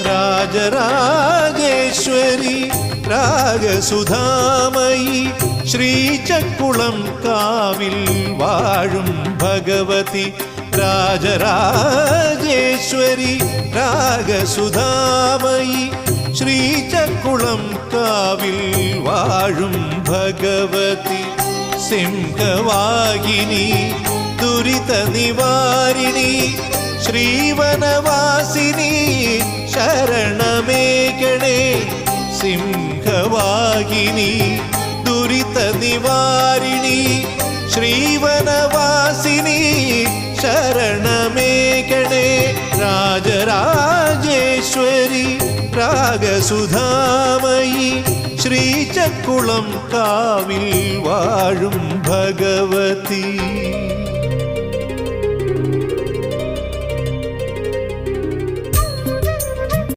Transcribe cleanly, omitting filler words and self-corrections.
രാജരാജേശ്വരി രാഗസുധാമയി ശ്രീചക്കുളം കാവിൽ വാഴും ഭഗവതി രാജരാജേശ്വരി രാഗസുധാമയി ശ്രീചക്കുളം കാവിൽ വാഴും ഭഗവതി സിംഹവാഹിനി ദുരിത നിവാരിണി ശ്രീവനവാസിനി ശരണമേകണേ സിംഹവാഹിനി ദുരിത നിവാരിണി ശ്രീവനവാസിനി ശരണമേകണേ രാജരാജേശ്വരി രാഗസുധാമയി ശ്രീചക്കുളം കാവിൽ വാഴും ഭഗവതി.